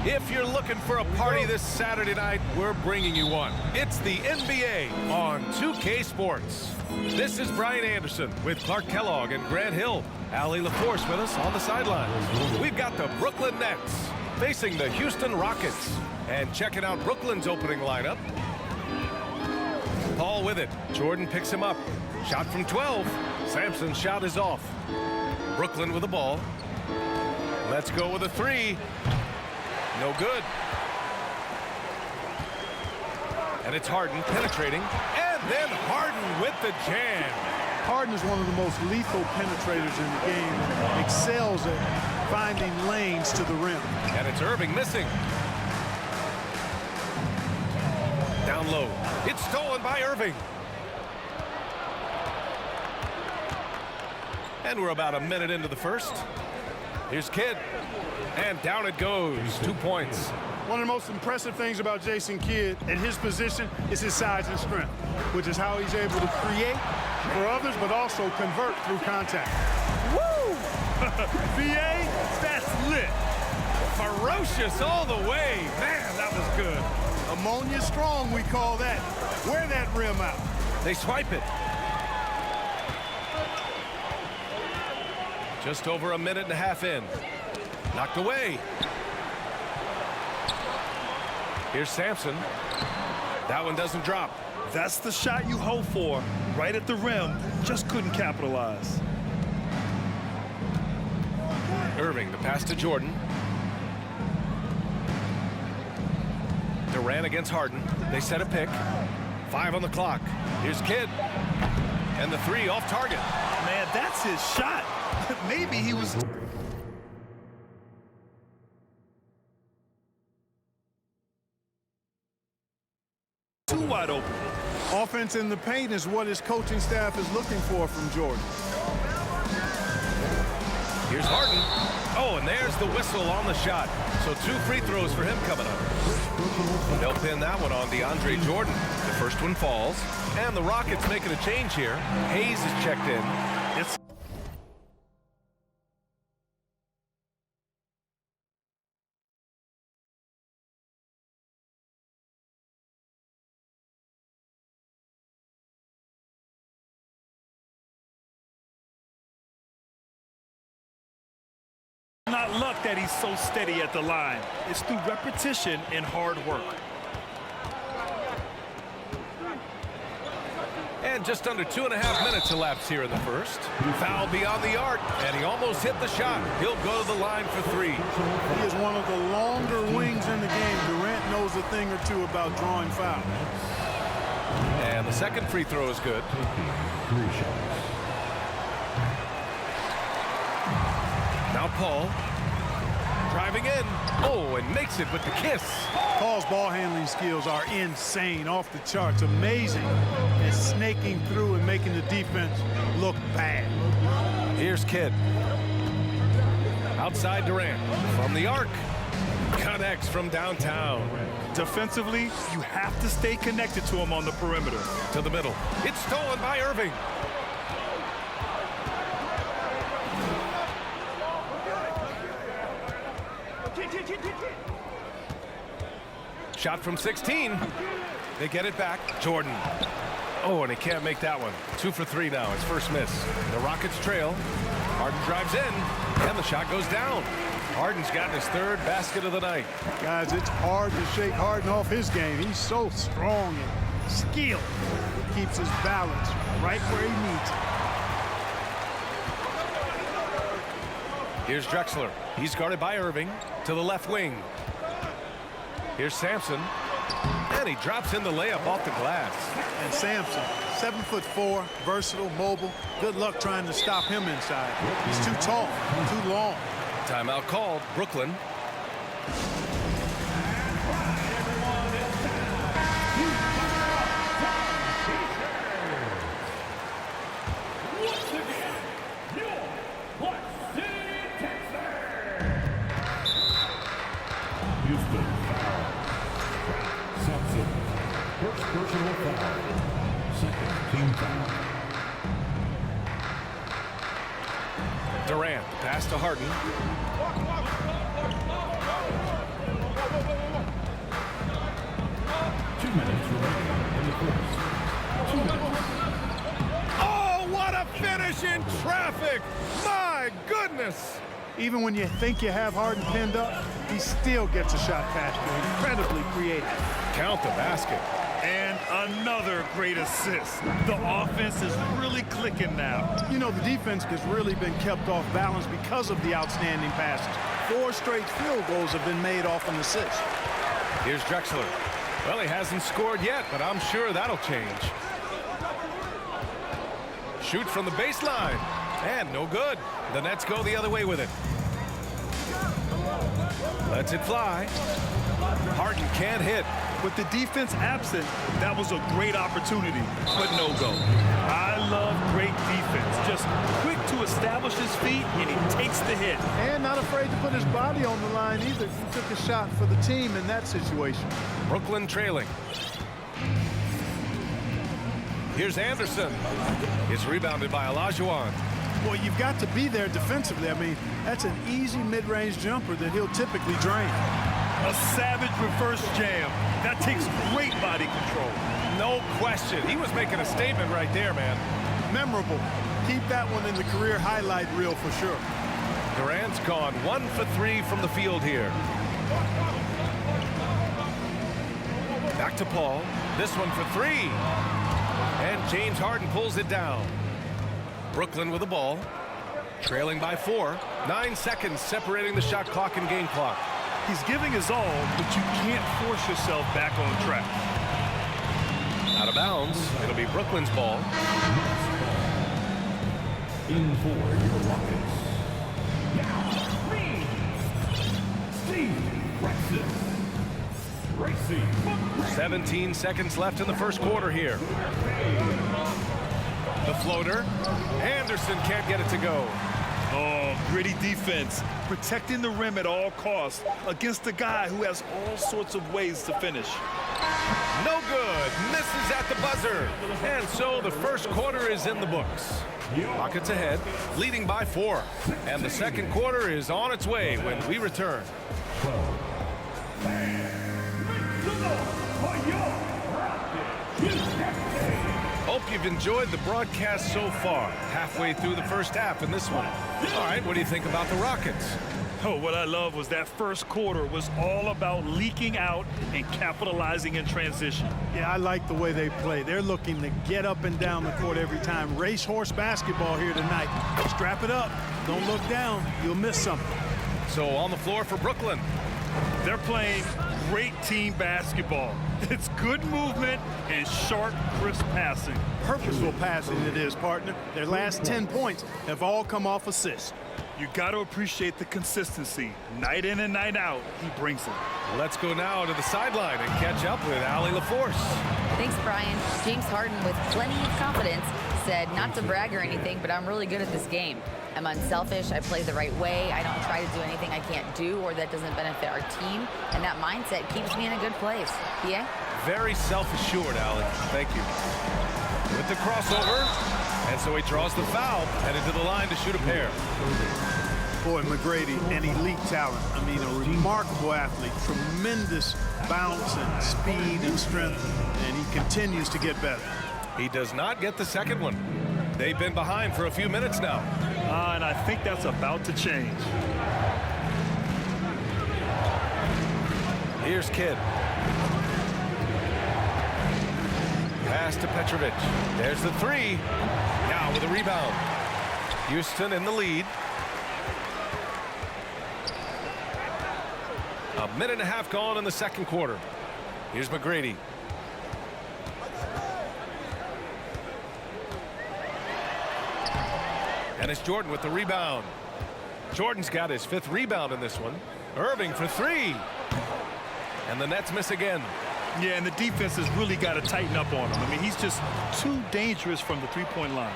If you're looking for a party this Saturday night, we're bringing you one. It's the NBA on 2K Sports. This is Brian Anderson with Clark Kellogg and Grant Hill. Allie LaForce with us on the sidelines. We've got the Brooklyn Nets facing the Houston Rockets. And checking out Brooklyn's opening lineup. Paul with it. Jordan picks him up. Shot from 12. Samson's shot is off. Brooklyn with the ball. Let's go with a three. No good. And it's Harden penetrating. And then Harden with the jam. Harden is one of the most lethal penetrators in the game and excels at finding lanes to the rim. And it's Irving missing. Down low. It's stolen by Irving. And we're about a minute into the first. Here's Kidd. And down it goes. 2 points. One of the most impressive things about Jason Kidd at his position is his size and strength, which is how he's able to create for others, but also convert through contact. Woo! VA, that's lit. Ferocious all the way. Man, that was good. Ammonia strong, we call that. Wear that rim out. They swipe it. Just over a minute and a half in. Knocked away. Here's Samson. That one doesn't drop. That's the shot you hope for. Right at the rim. Just couldn't capitalize. Irving, the pass to Jordan. Durant against Harden. They set a pick. 5 on the clock. Here's Kidd. And the three off target. Man, that's his shot. Maybe he was... too wide open. Offense in the paint is what his coaching staff is looking for from Jordan. Here's Harden. Oh, and there's the whistle on the shot. So 2 free throws for him coming up. They'll pin that one on DeAndre Jordan. The first one falls. And the Rockets making a change here. Hayes is checked in. It's... not luck that he's so steady at the line. It's through repetition and hard work. And just under 2.5 minutes elapsed here in the first. Foul beyond the arc, and he almost hit the shot. He'll go to the line for 3. He is one of the longer wings in the game. Durant knows a thing or two about drawing fouls. And the second free throw is good. Now Paul. Driving in. Oh, and makes it with the kiss. Paul's ball handling skills are insane, off the charts, amazing. And snaking through and making the defense look bad. Here's Kidd. Outside Durant. From the arc. Connects from downtown. Defensively, you have to stay connected to him on the perimeter. To the middle. It's stolen by Irving. Shot from 16. They get it back. Jordan. Oh, and he can't make that one. 2 for 3 now. His first miss. The Rockets trail. Harden drives in, and the shot goes down. Harden's gotten his 3rd basket of the night. Guys, it's hard to shake Harden off his game. He's so strong and skilled. He keeps his balance right where he needs it. Here's Drexler. He's guarded by Irving to the left wing. Here's Samson. And he drops in the layup off the glass. And Samson, 7'4", versatile, mobile. Good luck trying to stop him inside. He's too tall, too long. Timeout called. Brooklyn. Houston foul. Samson, first personal foul. Second team foul. Durant, pass to Harden. minutes remaining in the first. 2 minutes. Oh, what a finish in traffic! My goodness! Even when you think you have Harden pinned up, he still gets a shot past you. Incredibly creative. Count the basket. And another great assist. The offense is really clicking now. You know, the defense has really been kept off balance because of the outstanding passes. 4 straight field goals have been made off an assist. Here's Drexler. Well, he hasn't scored yet, but I'm sure that'll change. Shoot from the baseline. And no good. The Nets go the other way with it. Lets it fly. Harden can't hit. With the defense absent, that was a great opportunity, but no go. I love great defense. Just quick to establish his feet, and he takes the hit. And not afraid to put his body on the line either. He took a shot for the team in that situation. Brooklyn trailing. Here's Anderson. It's rebounded by Olajuwon. Well, you've got to be there defensively. I mean, that's an easy mid-range jumper that he'll typically drain. A savage reverse jam. That takes great body control. No question. He was making a statement right there, man. Memorable. Keep that one in the career highlight reel for sure. Durant's gone 1 for 3 from the field here. Back to Paul. This one for 3. And James Harden pulls it down. Brooklyn with the ball. Trailing by 4. 9 seconds separating the shot clock and game clock. He's giving his all, but you can't force yourself back on track. Out of bounds. It'll be Brooklyn's ball. In for your Rockets. Now, Ming. Steve Racing. 17 seconds left in the first quarter here. The floater. Anderson can't get it to go. Oh, gritty defense. Protecting the rim at all costs against a guy who has all sorts of ways to finish. No good. Misses at the buzzer. And so the first quarter is in the books. Rockets ahead, leading by 4. And the second quarter is on its way when we return. Hope you've enjoyed the broadcast so far. Halfway through the first half in this one. All right, what do you think about the Rockets? Oh, what I love was that first quarter was all about leaking out and capitalizing in transition. Yeah, I like the way they play. They're looking to get up and down the court every time. Racehorse basketball here tonight. Strap it up. Don't look down. You'll miss something. So on the floor for Brooklyn. They're playing great team basketball. It's good movement and sharp, crisp passing. Purposeful passing it is, partner. Their last 10 points have all come off assists. You got to appreciate the consistency. Night in and night out, he brings it. Let's go now to the sideline and catch up with Allie LaForce. Thanks, Brian. James Harden, with plenty of confidence, said not to brag or anything, but I'm really good at this game. I'm unselfish. I play the right way. I don't try to do anything I can't do or that doesn't benefit our team. And that mindset keeps me in a good place. Yeah? Very self-assured, Allie. Thank you. With the crossover. And so he draws the foul, headed to the line to shoot a pair. Boy, McGrady, an elite talent. I mean, a remarkable athlete. Tremendous bounce and speed and strength. And he continues to get better. He does not get the second one. They've been behind for a few minutes now. And I think that's about to change. Here's Kidd. Pass to Petrovic. There's the 3. Now with a rebound. Houston in the lead. A minute and a half gone in the second quarter. Here's McGrady. And it's Jordan with the rebound. Jordan's got his 5th rebound in this one. Irving for 3. And the Nets miss again. Yeah, and the defense has really got to tighten up on him. I mean, he's just too dangerous from the three-point line.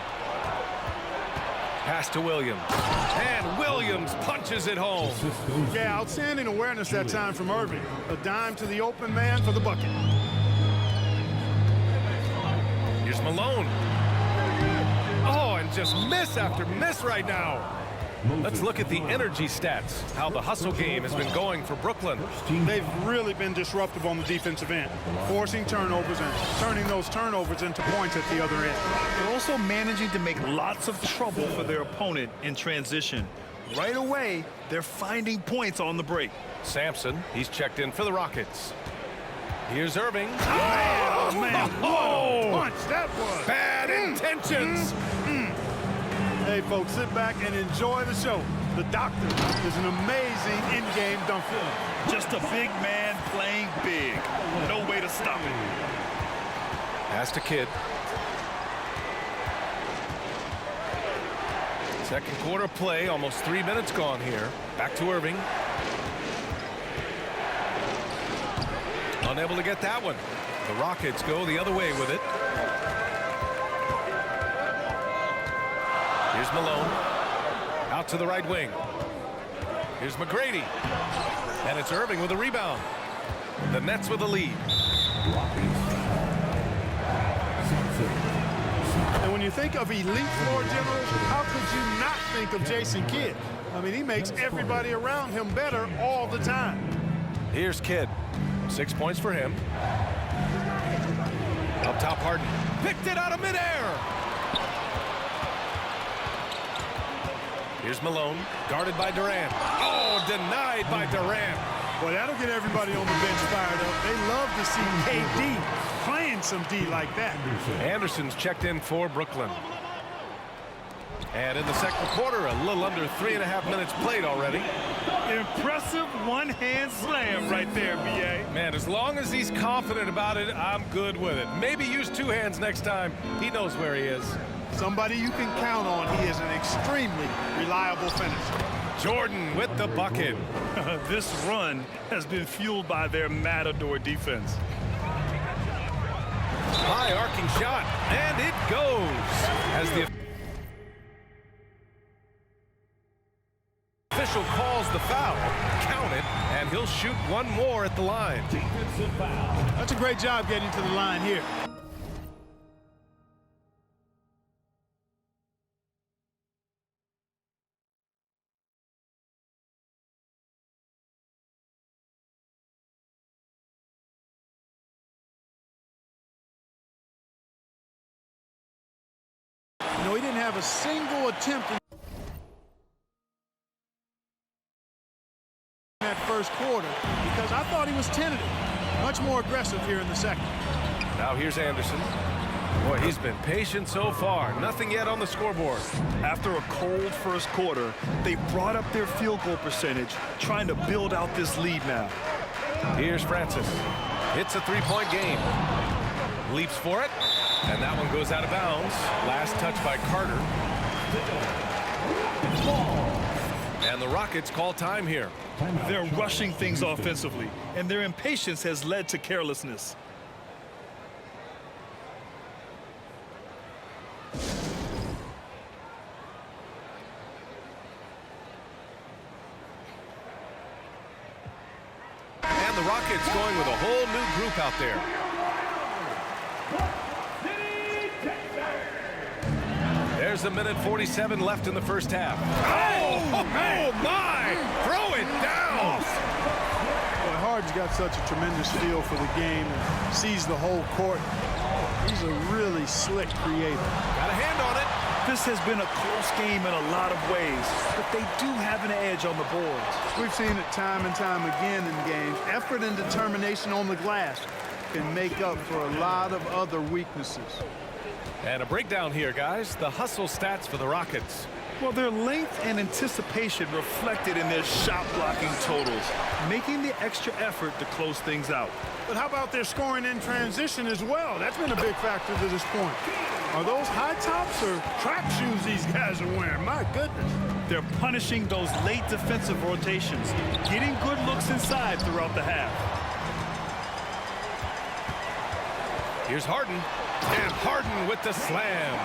Pass to Williams. And Williams punches it home. Yeah, outstanding awareness that time from Irving. A dime to the open man for the bucket. Here's Malone. Oh, and just miss after miss right now. Let's look at the energy stats, how the hustle game has been going for Brooklyn. They've really been disruptive on the defensive end, forcing turnovers and turning those turnovers into points at the other end. They're also managing to make lots of trouble for their opponent in transition. Right away, they're finding points on the break. Samson, he's checked in for the Rockets. Here's Irving. Oh, man, what a punch that was. Bad intentions. Hey, folks, sit back and enjoy the show. The Doctor is an amazing in-game dunker. Just a big man playing big. No way to stop it. Pass to Kidd. Second quarter play, almost 3 minutes gone here. Back to Irving. Unable to get that one. The Rockets go the other way with it. Here's Malone. Out to the right wing. Here's McGrady. And it's Irving with a rebound. The Nets with the lead. And when you think of elite floor generals, how could you not think of Jason Kidd? I mean, he makes everybody around him better all the time. Here's Kidd. 6 points for him. Up top, Harden. Picked it out of midair. Here's Malone, guarded by Durant. Oh, denied by Durant. Boy, that'll get everybody on the bench fired up. They love to see KD playing some D like that. Anderson's checked in for Brooklyn. And in the second quarter, a little under 3.5 minutes played already. Impressive one-hand slam right there, B.A. Man, as long as he's confident about it, I'm good with it. Maybe use two hands next time. He knows where he is. Somebody you can count on. He is an extremely reliable finisher. Jordan with the bucket. This run has been fueled by their Matador defense. High arcing shot, and it goes. As the official calls the foul, count it, and he'll shoot one more at the line. Defensive foul. That's a great job getting to the line here. You know, he didn't have a single attempt in that first quarter because I thought he was tentative. Much more aggressive here in the second. Now here's Anderson. Boy, he's been patient so far. Nothing yet on the scoreboard. After a cold first quarter, they brought up their field goal percentage, trying to build out this lead now. Here's Francis. It's a three-point game. Leaps for it, and that one goes out of bounds. Last touch by Carter. And the Rockets call time here. They're rushing things offensively, and their impatience has led to carelessness. And the Rockets going with a whole new group out there. There's a minute 47 left in the first half. Oh my! Throw it down! Boy, Harden's got such a tremendous feel for the game and sees the whole court. He's a really slick creator. Got a hand on it. This has been a close game in a lot of ways, but they do have an edge on the boards. We've seen it time and time again in games. Effort and determination on the glass can make up for a lot of other weaknesses. And a breakdown here, guys. The hustle stats for the Rockets. Well, their length and anticipation reflected in their shot blocking totals, making the extra effort to close things out. But how about their scoring in transition as well? That's been a big factor to this point. Are those high tops or track shoes these guys are wearing? My goodness. They're punishing those late defensive rotations, getting good looks inside throughout the half. Here's Harden. And Harden with the slam.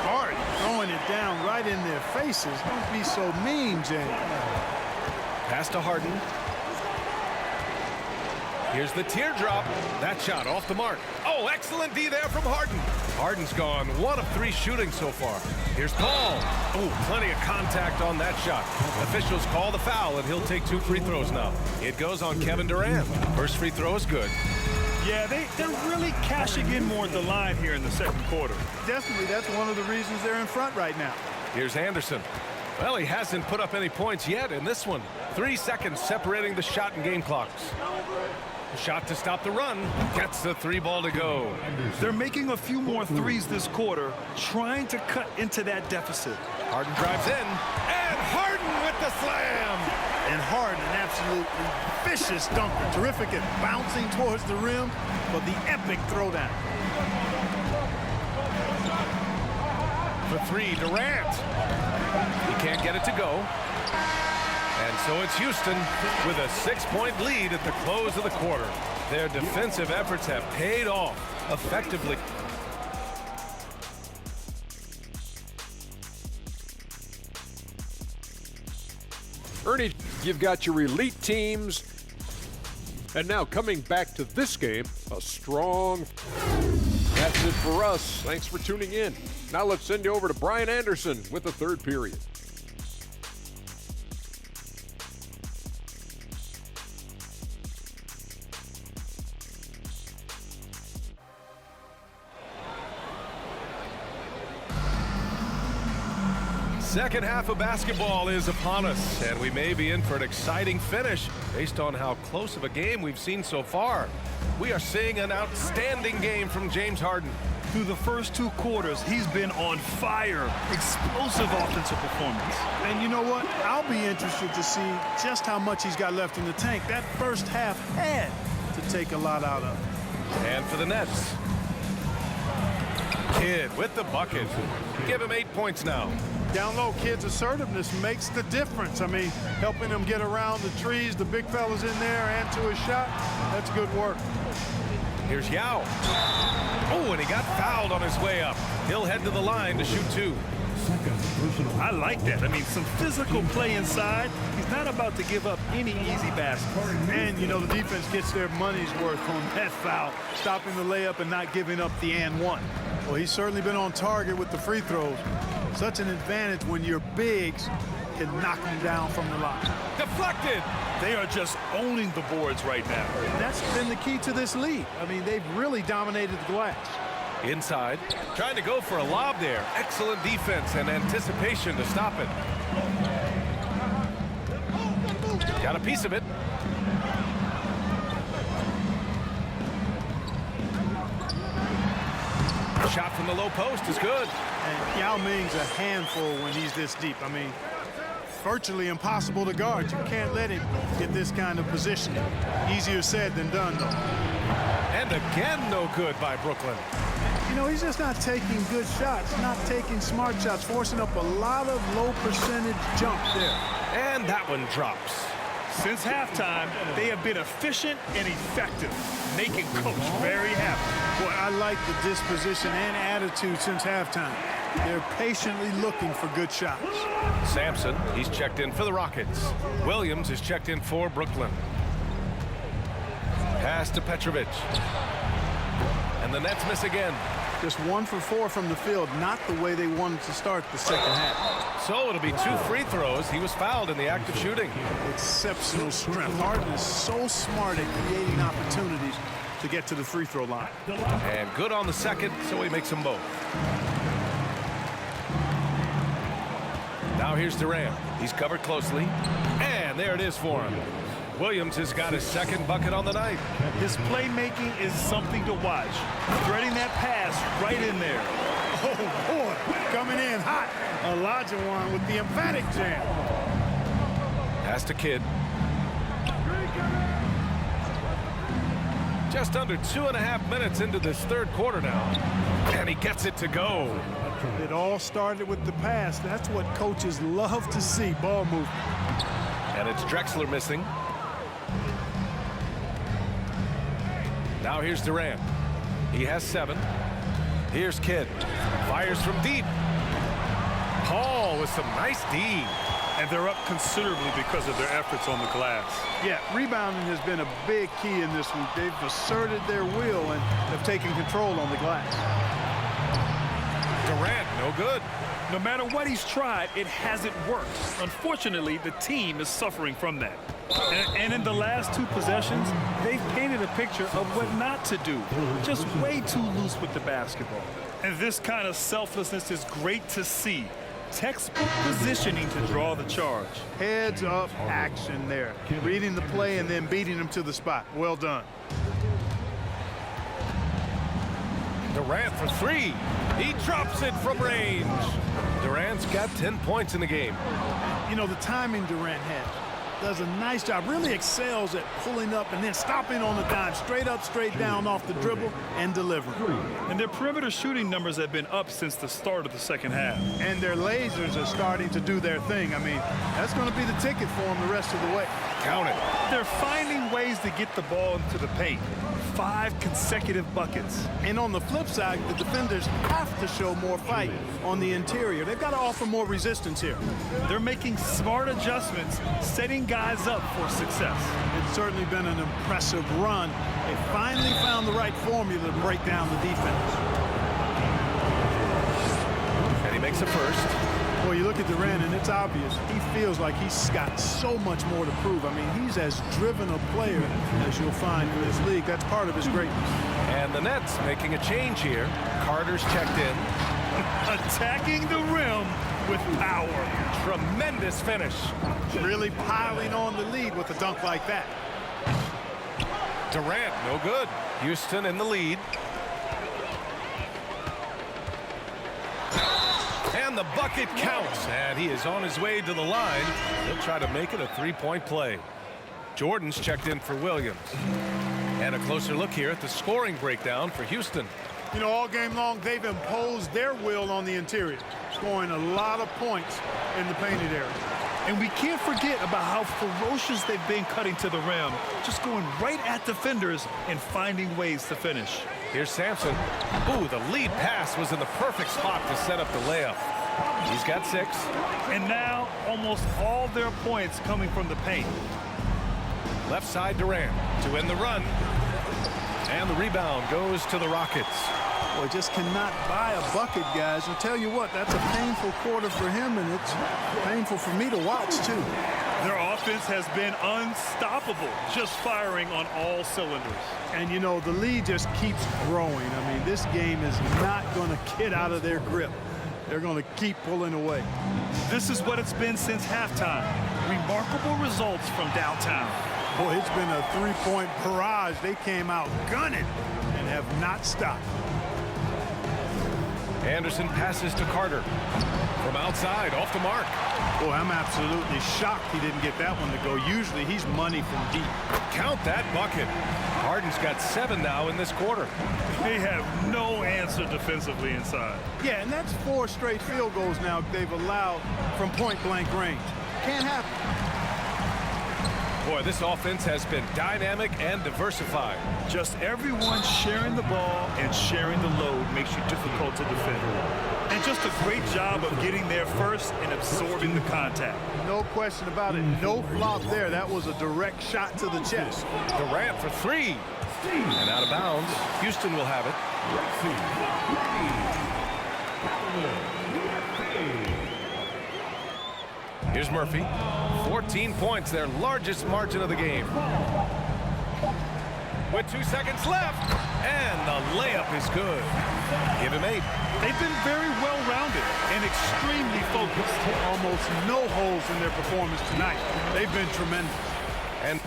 Harden throwing it down right in their faces. Don't be so mean, James. Pass to Harden. Here's the teardrop. That shot off the mark. Oh, excellent D there from Harden. Harden's gone 1 of 3 shooting so far. Here's Paul. Oh, plenty of contact on that shot. Officials call the foul, and he'll take 2 free throws now. It goes on Kevin Durant. First free throw is good. Yeah, they're really cashing in more at the line here in the second quarter. Definitely, that's one of the reasons they're in front right now. Here's Anderson. Well, he hasn't put up any points yet in this one. 3 seconds separating the shot and game clocks. Shot to stop the run. Gets the 3 ball to go. They're making a few more threes this quarter, trying to cut into that deficit. Harden drives in, and Harden with the slam. And Harden, an absolutely vicious dunker. Terrific at bouncing towards the rim, but the epic throwdown. For 3, Durant. He can't get it to go. And so it's Houston with a 6-point lead at the close of the quarter. Their defensive efforts have paid off effectively. Ernie, you've got your elite teams. And now coming back to this game, a strong... That's it for us. Thanks for tuning in. Now let's send you over to Brian Anderson with the third period. Second half of basketball is upon us, and we may be in for an exciting finish based on how close of a game we've seen so far. We are seeing an outstanding game from James Harden. Through the first 2 quarters, he's been on fire. Explosive offensive performance. And you know what? I'll be interested to see just how much he's got left in the tank. That first half had to take a lot out of. And for the Nets, Kidd with the bucket. Give him 8 points now. Down low, Kidd's assertiveness makes the difference. I mean, helping him get around the trees, the big fellas in there, and to his shot. That's good work. Here's Yao. Oh, and he got fouled on his way up. He'll head to the line to shoot 2. I like that. I mean, some physical play inside. He's not about to give up any easy baskets. And, you know, the defense gets their money's worth on that foul, stopping the layup and not giving up the and one. Well, he's certainly been on target with the free throws. Such an advantage when your bigs can knock them down from the line. Deflected. They are just owning the boards right now. That's been the key to this league. I mean, they've really dominated the glass. Inside, trying to go for a lob there. Excellent defense and anticipation to stop it. Got a piece of it. Shot from the low post is good. And Yao Ming's a handful when he's this deep. I mean, virtually impossible to guard. You can't let him get this kind of position. Easier said than done, though. And again, no good by Brooklyn. You know, he's just not taking good shots, not taking smart shots, forcing up a lot of low percentage jump there. And that one drops. Since halftime, they have been efficient and effective, making Coach very happy. Boy, I like the disposition and attitude since halftime. They're patiently looking for good shots. Samson, he's checked in for the Rockets. Williams is checked in for Brooklyn. Pass to Petrovic. And the Nets miss again. Just 1 for 4 from the field, not the way they wanted to start the second half. So it'll be 2 free throws. He was fouled in the act of shooting. Exceptional strength. Harden is so smart at creating opportunities to get to the free throw line. And good on the second, so he makes them both. Now here's Durant. He's covered closely. And there it is for him. Williams has got his second bucket on the night. His playmaking is something to watch. Threading that pass right in there. Oh, boy, coming in hot. Olajuwon with the emphatic jam. Pass to Kidd. Just under 2.5 minutes into this third quarter now. And he gets it to go. It all started with the pass. That's what coaches love to see, ball movement. And it's Drexler missing. Now here's Durant. He has 7. Here's Kidd. Fires from deep. Paul with some nice D. And they're up considerably because of their efforts on the glass. Yeah, rebounding has been a big key in this week. They've asserted their will and have taken control on the glass. Durant, no good. No matter what he's tried, it hasn't worked. Unfortunately, the team is suffering from that. And in the last 2 possessions, they've painted a picture of what not to do. Just way too loose with the basketball. And this kind of selflessness is great to see. Textbook positioning to draw the charge. Heads up action there. Reading the play and then beating him to the spot. Well done. Durant for 3. He drops it from range. Durant's got 10 points in the game. You know, the timing Durant has does a nice job, really excels at pulling up and then stopping on the dime, straight up, straight down off the dribble and delivering. And their perimeter shooting numbers have been up since the start of the second half. And their lasers are starting to do their thing. I mean, that's going to be the ticket for them the rest of the way. Count it. They're finding ways to get the ball into the paint. 5 consecutive buckets. And on the flip side, the defenders have to show more fight on the interior. They've got to offer more resistance here. They're making smart adjustments, setting guys up for success. It's certainly been an impressive run. They finally found the right formula to break down the defense. And he makes a first. Well, you look at Durant, and it's obvious. He feels like he's got so much more to prove. I mean, he's as driven a player as you'll find in this league. That's part of his greatness. And the Nets making a change here. Carter's checked in. Attacking the rim with power. Tremendous finish. Really piling on the lead with a dunk like that. Durant, no good. Houston in the lead. And the bucket counts, and he is on his way to the line. He'll try to make it a 3-point play. Jordan's checked in for Williams. And a closer look here at the scoring breakdown for Houston. You know, all game long, they've imposed their will on the interior, scoring a lot of points in the painted area. And we can't forget about how ferocious they've been cutting to the rim, just going right at defenders and finding ways to finish. Here's Samson. Ooh, the lead pass was in the perfect spot to set up the layup. He's got 6. And now almost all their points coming from the paint. Left side Durant to end the run. And the rebound goes to the Rockets. Boy, just cannot buy a bucket, guys. I'll tell you what, that's a painful quarter for him, and it's painful for me to watch, too. Their offense has been unstoppable, just firing on all cylinders. And, you know, the lead just keeps growing. I mean, this game is not going to get out of their grip. They're going to keep pulling away. This is what it's been since halftime. Remarkable results from downtown. Boy, it's been a 3-point barrage. They came out gunning and have not stopped. Anderson passes to Carter. From outside, off the mark. Boy, I'm absolutely shocked he didn't get that one to go. Usually he's money from deep. Count that bucket. Harden's got 7 now in this quarter. They have no answer defensively inside. Yeah, and that's 4 straight field goals now they've allowed from point-blank range. Can't happen. Boy, this offense has been dynamic and diversified. Just everyone sharing the ball and sharing the load makes you difficult to defend. And just a great job of getting there first and absorbing the contact. No question about it. No flop there. That was a direct shot to the chest. Durant for 3. And out of bounds. Houston will have it. Here's Murphy. 14 points, their largest margin of the game. With 2 seconds left. And the layup is good. Give him 8. They've been very well-rounded and extremely focused. Almost no holes in their performance tonight. They've been tremendous. And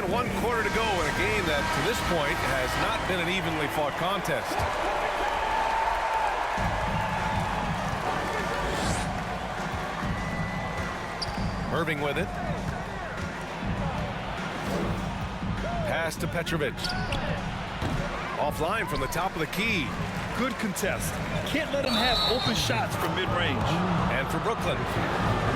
1 quarter to go in a game that, to this point, has not been an evenly fought contest. Irving with it. Pass to Petrovic. Offline from the top of the key. Good contest. Can't let them have open shots from mid-range. And for Brooklyn.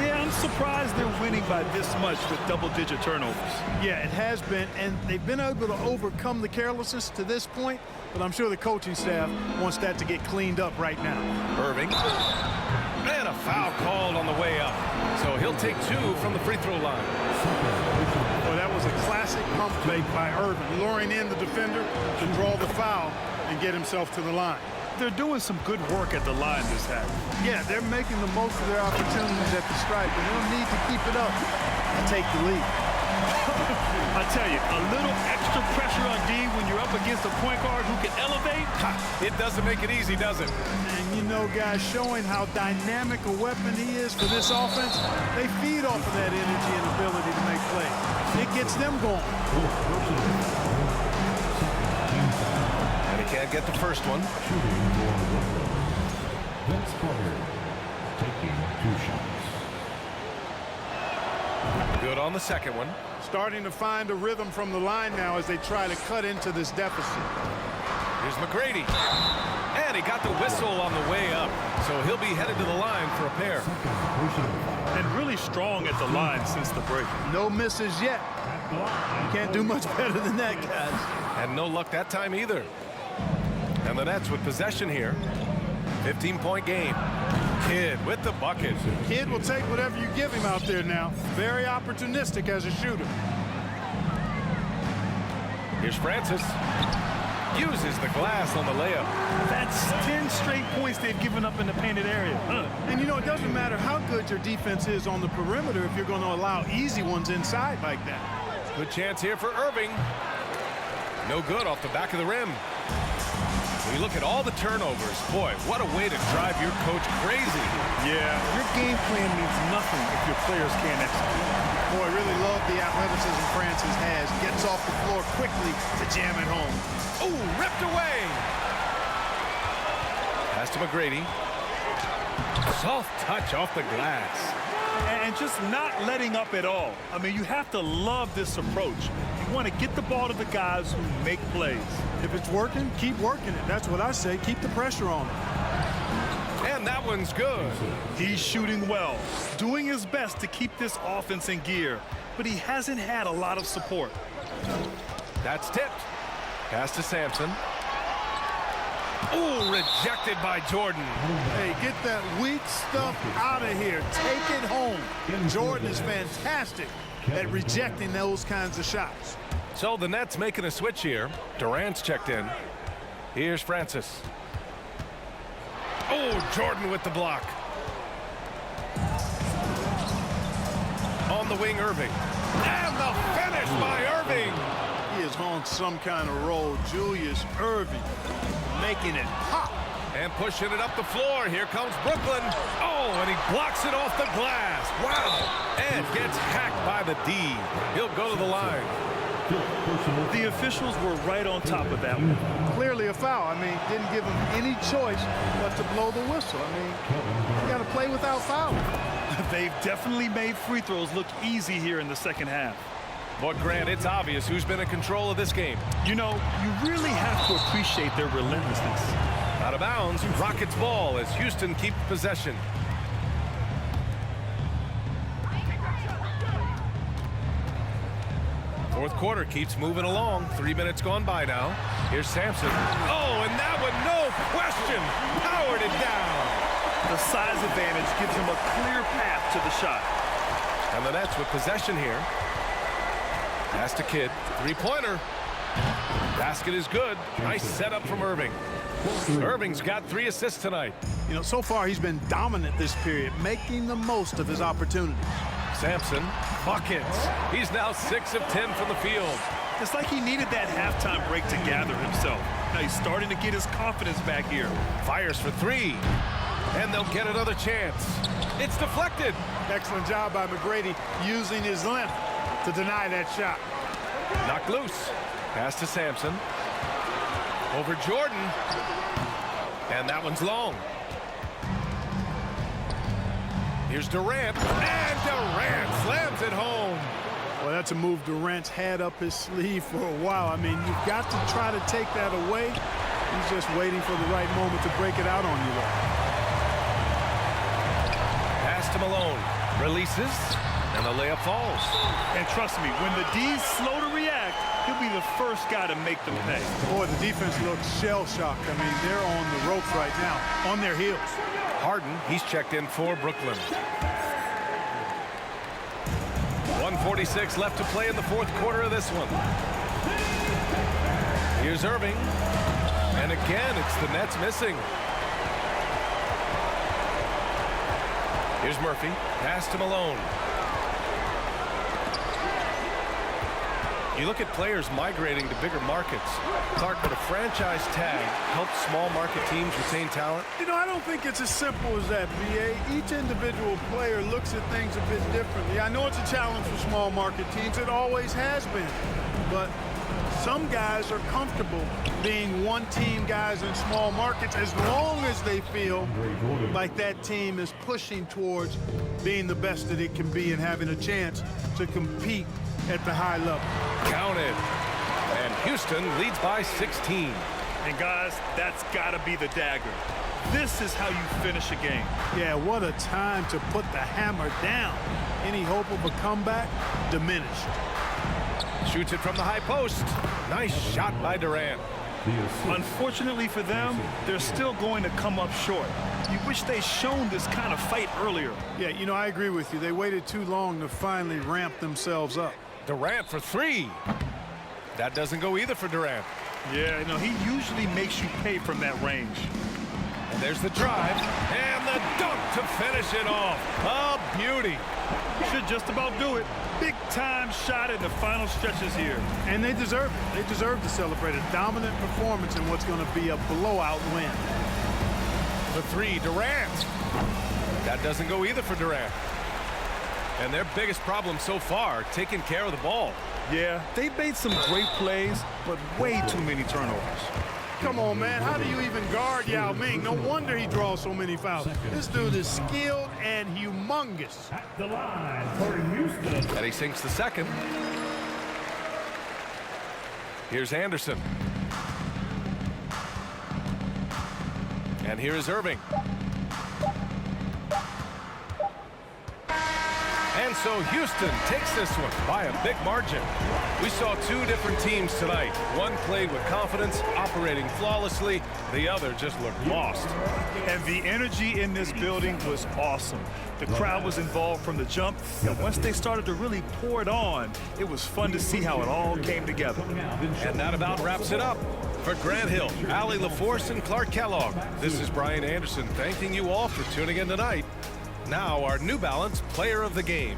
Yeah, I'm surprised they're winning by this much with double-digit turnovers. Yeah, it has been, and they've been able to overcome the carelessness to this point, but I'm sure the coaching staff wants that to get cleaned up right now. Irving. And a foul called on the way up. So he'll take 2 from the free throw line. Well, that was a classic pump fake by Irving, luring in the defender to draw the foul. and get himself to the line. They're doing some good work at the line this half. Yeah, they're making the most of their opportunities at the stripe, and they'll need to keep it up and take the lead. I tell you, a little extra pressure on D when you're up against a point guard who can elevate. It doesn't make it easy, does it? And you know, guys, showing how dynamic a weapon he is for this offense, they feed off of that energy and ability to make plays. It gets them going. And he can't get the first one. Vince Carter taking 2 shots. Good on the second one. Starting to find a rhythm from the line now as they try to cut into this deficit. Here's McGrady. And he got the whistle on the way up. So he'll be headed to the line for a pair. And really strong at the line since the break. No misses yet. You can't do much better than that, guys. And no luck that time either. And the Nets with possession here. 15-point game. Kidd with the bucket. Kidd will take whatever you give him out there now. Very opportunistic as a shooter. Here's Francis. Uses the glass on the layup. That's 10 straight points they've given up in the painted area. And you know, it doesn't matter how good your defense is on the perimeter if you're going to allow easy ones inside like that. Good chance here for Irving. No good off the back of the rim. When you look at all the turnovers, boy, what a way to drive your coach crazy. Yeah, your game plan means nothing if your players can't execute. Boy, really love the athleticism Francis has. Gets off the floor quickly to jam it home. Ooh, ripped away. Pass to McGrady. Soft touch off the glass. And just not letting up at all. I mean, you have to love this approach. You want to get the ball to the guys who make plays. If it's working, keep working it. That's what I say. Keep the pressure on him. And that one's good. He's shooting well, doing his best to keep this offense in gear, but he hasn't had a lot of support. That's tipped. Pass to Samson. Ooh, rejected by Jordan. Hey, get that weak stuff out of here. Take it home. Jordan is fantastic at rejecting those kinds of shots. So the Nets making a switch here. Durant's checked in. Here's Francis. Oh, Jordan with the block. On the wing, Irving. And the finish by Irving. He is on some kind of roll. Julius Irving making it pop. And pushing it up the floor. Here comes Brooklyn. Oh, and he blocks it off the glass. Wow. And gets hacked by the D. He'll go to the line. The officials were right on top of that one. Clearly a foul. I mean, didn't give him any choice but to blow the whistle. I mean, you got to play without foul. They've definitely made free throws look easy here in the second half. But Grant, it's obvious who's been in control of this game. You know, you really have to appreciate their relentlessness. Out of bounds, Rockets ball as Houston keeps possession. Fourth quarter keeps moving along. 3 minutes gone by now. Here's Samson. Oh, and that one, no question, powered it down. The size advantage gives him a clear path to the shot. And the Nets with possession here. Pass to Kidd. Three-pointer. Basket is good. Nice setup from Irving. Irving's got 3 assists tonight. You know, so far he's been dominant this period, making the most of his opportunities. Samson, buckets. He's now 6 of 10 from the field. It's like he needed that halftime break to gather himself. Now he's starting to get his confidence back here. Fires for 3. And they'll get another chance. It's deflected. Excellent job by McGrady using his length to deny that shot. Knocked loose. Pass to Samson. Over Jordan. And that one's long. Here's Durant. And Durant slams it home. Well, that's a move Durant's had up his sleeve for a while. I mean, you've got to try to take that away. He's just waiting for the right moment to break it out on you. Pass to Malone. Releases. And the layup falls. And trust me, when the D's slow to react, he'll be the first guy to make them pay. Boy, the defense looks shell-shocked. I mean, they're on the ropes right now, on their heels. Harden, he's checked in for Brooklyn. 1:46 left to play in the fourth quarter of this one. Here's Irving. And again, it's the Nets missing. Here's Murphy. Pass to Malone. You look at players migrating to bigger markets. Clark, but a franchise tag helps small market teams retain talent? You know, I don't think it's as simple as that, B.A. Each individual player looks at things a bit differently. I know it's a challenge for small market teams. It always has been. But some guys are comfortable being one-team guys in small markets as long as they feel like that team is pushing towards being the best that it can be and having a chance to compete at the high level. Counted. And Houston leads by 16. And guys, that's got to be the dagger. This is how you finish a game. Yeah, what a time to put the hammer down. Any hope of a comeback diminished. Shoots it from the high post. Nice shot by Durant. Unfortunately for them, they're still going to come up short. You wish they'd shown this kind of fight earlier. Yeah, you know, I agree with you. They waited too long to finally ramp themselves up. Durant for three. That doesn't go either for Durant. Yeah, you know, he usually makes you pay from that range. And there's the drive and the dunk to finish it off. A beauty. Should just about do it. Big time shot in the final stretches here. And they deserve it. They deserve to celebrate a dominant performance in what's going to be a blowout win. The three, Durant. That doesn't go either for Durant. And their biggest problem so far, taking care of the ball. Yeah, they made some great plays, but way too many turnovers. Come on, man. How do you even guard Yao Ming? No wonder he draws so many fouls. This dude is skilled and humongous. At the line for Houston. And he sinks the second. Here's Anderson. And here is Irving. And so Houston takes this one by a big margin. We saw two different teams tonight. One played with confidence, operating flawlessly. The other just looked lost. And the energy in this building was awesome. The crowd was involved from the jump, and once they started to really pour it on, it was fun to see how it all came together. And that about wraps it up. For Grant Hill, Allie LaForce, and Clark Kellogg, this is Brian Anderson thanking you all for tuning in tonight. Now, our New Balance Player of the Game.